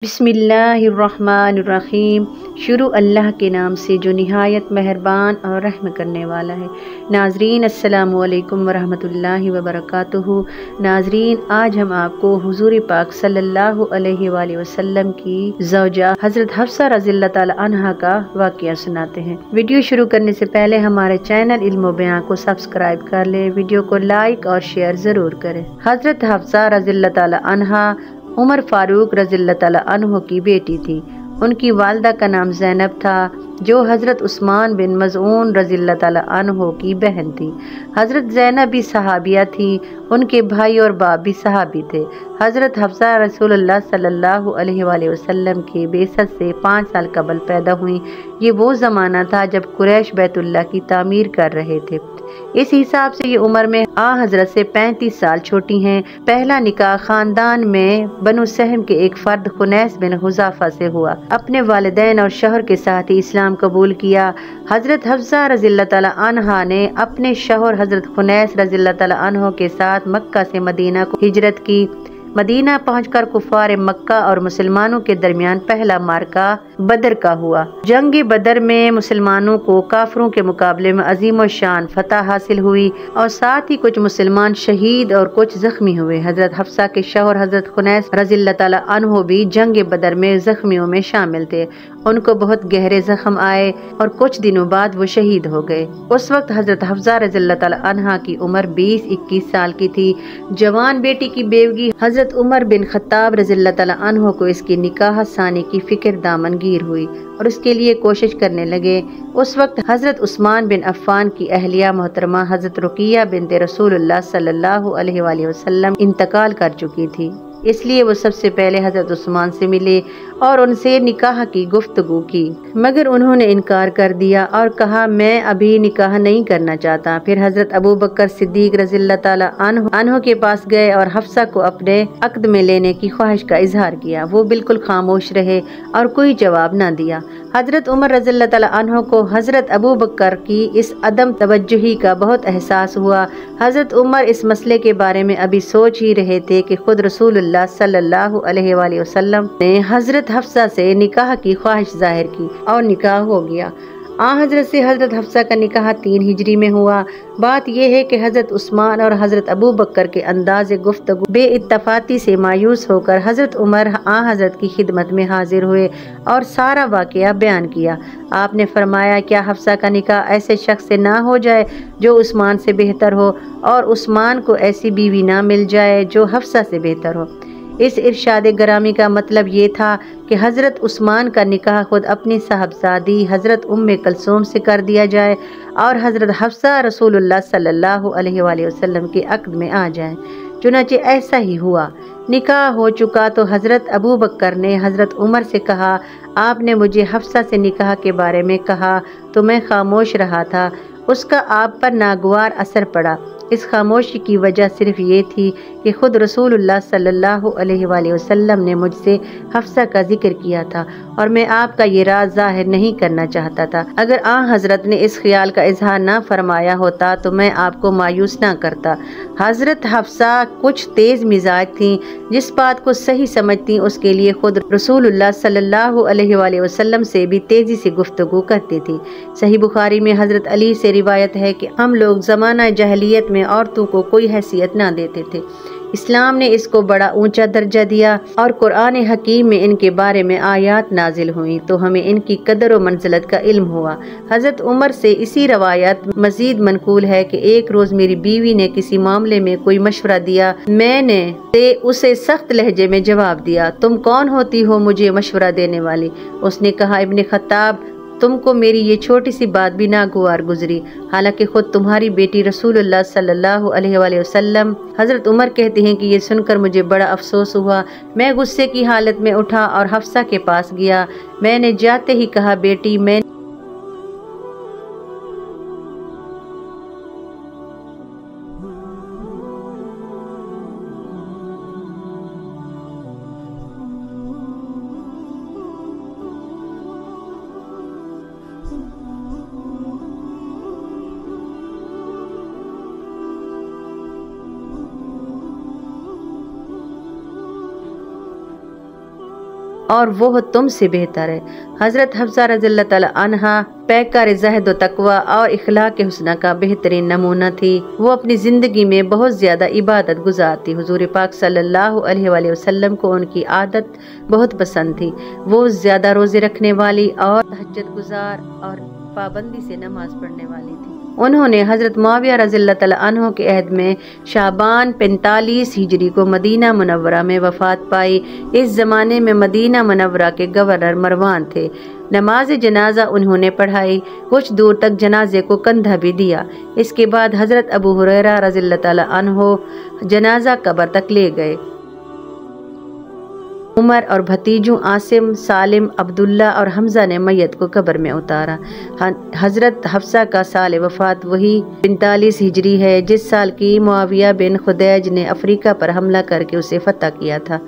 बिस्मिल्लाहिर्रहमानिर्रहीम। शुरू अल्लाह के नाम से जो निहायत मेहरबान और रहम करने वाला है। नाजरीन अस्सलामु अलैकुम वरहमतुल्लाहि वबरकातुहू। नाजरीन, आज हम आपको हुजूर पाक सल्लल्लाहु अलैहि वसल्लम की ज़ौजा हज़रत हफ्सा रज़ियल्लाहु ताला अन्हा का वाक़या सुनाते हैं। वीडियो शुरू करने से पहले हमारे चैनल इल्म बयां को सब्सक्राइब कर ले, वीडियो को लाइक और शेयर ज़रूर करें। हज़रत हफ्सा रज़ियल्लाहु ताला अन्हा उमर फारूक रज़ियल्लाहु ताला अन्हु की बेटी थी। उनकी वालिदा का नाम ज़ैनब था, जो हज़रत उस्मान बिन मज़ऊन रज़ियल्लाहु ताला अन्हु की बहन थी। हज़रत ज़ैनब भी सहाबिया थी, उनके भाई और बाप भी सहाबी थे। हज़रत हफ्सा रसूलुल्लाह सल्लल्लाहु अलैहि वसल्लम के बेसत से 5 साल कबल पैदा हुई। ये वो ज़माना था जब कुरैश बैतुल्लाह की तामीर कर रहे थे। इस हिसाब से ये उम्र में हज़रत से 35 साल छोटी हैं। पहला निकाह खानदान में बनु सहम के एक फर्द खुनैस बिन हुज़ाफा से हुआ। अपने वालिदैन और शौहर के साथ ही इस्लाम कबूल किया। हज़रत हफ्सा रज़ियल्लाहु ताला अन्हा ने अपने शौहर हज़रत खुनैस रज़ियल्लाहु ताला अन्हु के साथ मक्का से मदीना को हिजरत की। मदीना पहुंचकर कुफार मक्का और मुसलमानों के दरमियान पहला मार्का बदर का हुआ। जंग बदर में मुसलमानों को काफिरों के मुकाबले में अजीम शान फतह हासिल हुई और साथ ही कुछ मुसलमान शहीद और कुछ जख्मी हुए। हजरत हफ्सा के शौहर हजरत खुनैस रज़ियल्लाहु ताला अन्हु भी जंग बदर में जख्मियों में शामिल थे। उनको बहुत गहरे जख्म आए और कुछ दिनों बाद वो शहीद हो गए। उस वक्त हजरत हफ्सा रज़ियल्लाहु ताला अन्हा की उम्र 20-21 साल की थी। जवान बेटी की बेवगी हजरत उमर बिन खत्ताब रज़ियल्लाहु ताला अन्हु को इसकी निकाह सानी की फिक्र दामनगीर हुई और उसके लिए कोशिश करने लगे। उस वक्त हजरत उस्मान बिन अफ़्फ़ान की अहलिया मोहतरमा हजरत रुक़िया बिन्त रसूलुल्लाह सल्लल्लाहु अलैहि वसल्लम इंतकाल कर चुकी थी, इसलिए वो सबसे पहले हजरत उस्मान से मिले और उनसे निकाह की गुफ्तगू की, मगर उन्होंने इनकार कर दिया और कहा मैं अभी निकाह नहीं करना चाहता। फिर हजरत अबू बकर सिद्दीक रज़ियल्लाहु ताला अन्हु के पास गए और हफ्सा को अपने अक़द में लेने की ख्वाहिश का इजहार किया। वो बिल्कुल खामोश रहे और कोई जवाब न दिया। हजरत उमर रज़ियल्लाहु ताला अन्हु को हजरत अबू बकर की इस अदम तवज्जुही का बहुत एहसास हुआ। हजरत उमर इस मसले के बारे में अभी सोच ही रहे थे कि खुद रसूलुल्लाह सल्लल्लाहु अलैहि वसल्लम ने हजरत हफ्सा से निकाह की ख्वाहिश जाहिर की और निकाह हो गया। हजरत से हजरत हफ्सा का निकाह 3 हिजरी में हुआ। बात यह है कि हजरत उस्मान और हजरत अबू बकर के अंदाज़ गुफ्तगू बेइत्तफाती से मायूस होकर हजरत उमर हजरत की खिदमत में हाजिर हुए और सारा वाक़या बयान किया। आपने फरमाया, क्या हफ्सा का निकाह ऐसे शख्स से ना हो जाए जो उस्मान से बेहतर हो और उस्मान को ऐसी बीवी ना मिल जाए जो हफ्सा से बेहतर हो। इस इरशाद गरामी का मतलब ये था कि हज़रत उस्मान का निकाह खुद अपनी साहबजादी हज़रत उम्मे कलसूम से कर दिया जाए और हज़रत हफ्सा रसूलुल्लाह सल्लल्लाहु अलैहि वसल्लम के अक़द में आ जाए। चुनांचे ऐसा ही हुआ। निकाह हो चुका तो हज़रत अबू बकर ने हज़रत उमर से कहा, आपने मुझे हफ्सा से निकाह के बारे में कहा तो मैं खामोश रहा था, उसका आप पर नागवार असर पड़ा। इस खामोशी की वजह सिर्फ ये थी कि खुद रसूलुल्लाह सल्लल्लाहु अलैहि वसल्लम ने मुझसे हफ्सा का जिक्र किया था और मैं आपका ये राज जाहिर नहीं करना चाहता था। अगर हज़रत ने इस ख्याल का इजहार ना फरमाया होता तो मैं आपको मायूस ना करता। हज़रत हफ्सा कुछ तेज़ मिजाज थी, जिस बात को सही समझती उसके लिए खुद रसूलुल्लाह सल्लल्लाहु अलैहि वसल्लम से भी तेज़ी से गुफ्तगू करती थी। सही बुखारी में हज़रत अली से रिवायत है कि हम लोग ज़माना जहलियत में औरतों को कोई हैसियत ना देते थे। इस्लाम ने इसको बड़ा ऊंचा दर्जा दिया और कुरान हकीम में इनके बारे में आयात नाजिल हुई तो हमें इनकी कदर और मंजिलत का इल्म हुआ। हज़रत उमर से इसी रवायत मजीद मनकूल है कि एक रोज़ मेरी बीवी ने किसी मामले में कोई मशवरा दिया। मैंने उसे सख्त लहजे में जवाब दिया, तुम कौन होती हो मुझे मशवरा देने वाली? उसने कहा, इब्ने खत्ताब, तुमको मेरी ये छोटी सी बात भी नागवार गुजरी, हालांकि खुद तुम्हारी बेटी रसूलुल्लाह सल्लल्लाहु अलैहि वसल्लम। हज़रत उमर कहते हैं कि ये सुनकर मुझे बड़ा अफसोस हुआ। मैं गुस्से की हालत में उठा और हफ्सा के पास गया। मैंने जाते ही कहा, बेटी, मैं اور وہ تم سے بہتر ہے۔ حضرت حفصہ رضی اللہ تعالی عنہا پیکر زہد و تقوی اور اخلاق حسنہ کا بہترین نمونہ تھی۔ وہ اپنی زندگی میں بہت زیادہ عبادت گزار تھی۔ حضور پاک صلی اللہ علیہ وآلہ وسلم کو ان کی عادت بہت پسند تھی۔ وہ زیادہ روزے رکھنے والی اور تہجد گزار اور پابندی سے نماز پڑھنے والی تھی۔ انہوں نے حضرت معاویہ رضی اللہ تعالی عنہ کے عہد میں شعبان 45 ہجری کو مدینہ منورہ میں وفات پائی۔ اس زمانے میں مدینہ منورہ کے گورنر مروان تھے۔ نماز جنازہ انہوں نے پڑھائی، کچھ دور تک جنازے کو کندھا بھی دیا۔ اس کے بعد حضرت ابو ہریرہ رضی اللہ تعالی عنہ جنازہ قبر تک لے گئے۔ عمر اور بھتیجوں عاصم، سالم، عبداللہ اور حمزہ نے میت کو قبر میں اتارا۔ حضرت حفصہ کا سال وفات وہی 45 ہجری ہے جس سال کی معاویہ بن خدیج نے افریقہ پر حملہ کر کے اسے فتح کیا تھا۔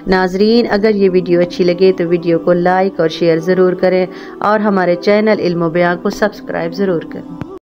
ناظرین، اگر یہ ویڈیو اچھی لگے تو ویڈیو کو لائک اور شیئر ضرور کریں اور ہمارے چینل علم و بیان کو سبسکرائب ضرور کریں۔